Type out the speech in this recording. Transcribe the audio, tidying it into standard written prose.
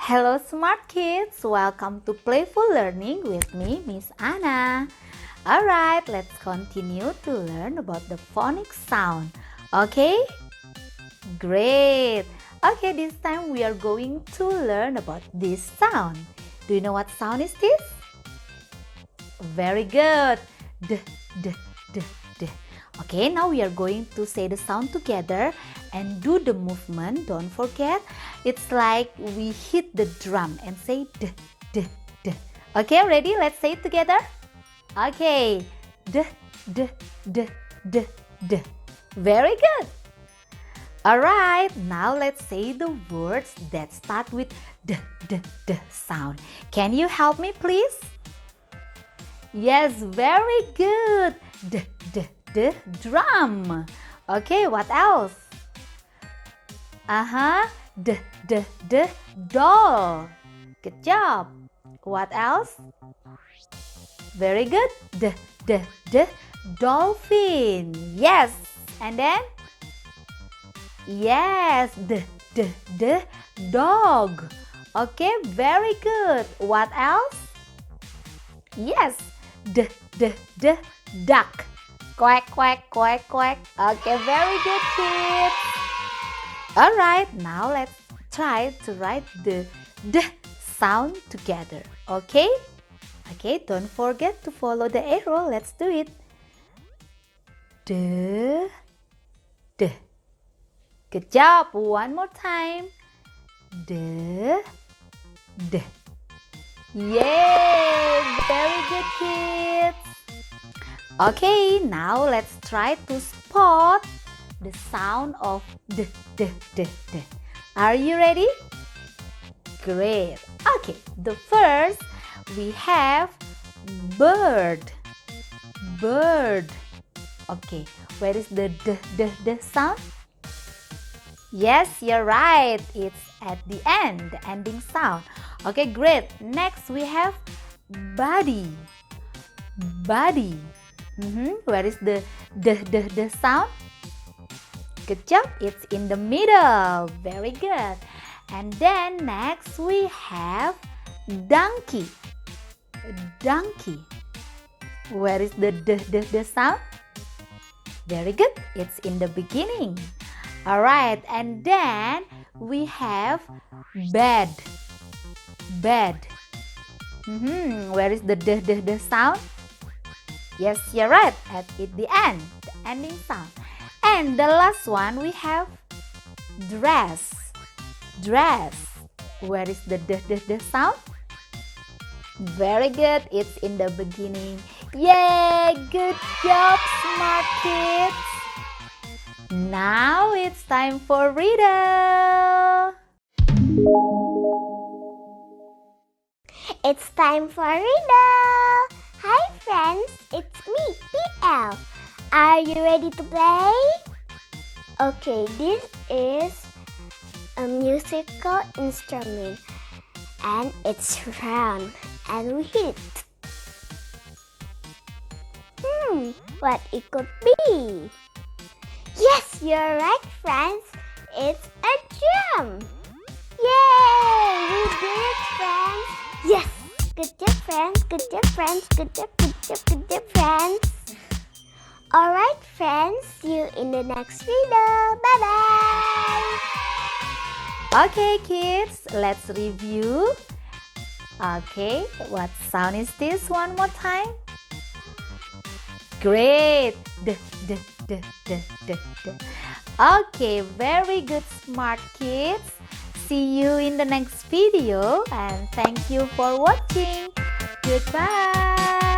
Hello smart kids, welcome to Playful Learning with me, Miss Anna. Alright, let's continue to learn about the phonics sound. Okay? Great! Okay, this time we are going to learn about this sound. Do you know what sound is this? Very good! D, d, d, d. Okay, now we are going to say the sound together and do the movement. Don't forget, it's like we hit the drum and say d, d, d. Okay, ready? Let's say it together. Okay, d, d, d, d, d. Very good. Alright, now let's say the words that start with d, d, d sound. Can you help me, please? Yes, very good. D, d, d, drum. Okay, what else? D, d, d, doll. Good job. What else? Very good. D, d, d, dolphin. Yes. And then? Yes. D, d, d, dog. Okay, very good. What else? Yes. D, d, d, duck. Quack, quack, quack, quack. Okay, very good, kids. Alright, now let's try to write the d sound together. Okay? Okay, don't forget to follow the arrow. Let's do it. D, d. Good job. One more time. D, d. Yay! Very good, kids. Okay, now let's try to spot the sound of d, d, d, d. Are you ready? Great. Okay, the first we have bird. Bird. Okay, where is the d, d, d sound? Yes, you're right. It's at the end, the ending sound. Okay, great. Next we have body. Body. Where is the d, d, d sound? Good job. It's in the middle. Very good. And then next we have donkey. Donkey. Where is the d, d, d sound? Very good. It's in the beginning. Alright. And then we have bed. Bed. Where is the d, d, d sound? Yes, you're right. At the end, the ending sound. And the last one we have dress. Dress. Where is the d, d, d sound? Very good. It's in the beginning. Yay! Good job, smart kids. Now it's time for riddle. It's time for riddle. Hi friends, it's me, PL. Are you ready to play? Okay, this is a musical instrument and it's round and we hit it. What it could be? Yes, you're right friends. It's a drum. Yay! We did it, friends. Yes! Good job, friends. Good job, friends. Good job, good job, good job, friends. Alright, friends. See you in the next video. Bye-bye. Okay, kids. Let's review. Okay, what sound is this one more time? Great. D, d, d, d, d, d. Okay, very good, smart kids. See you in the next video and thank you for watching. Goodbye.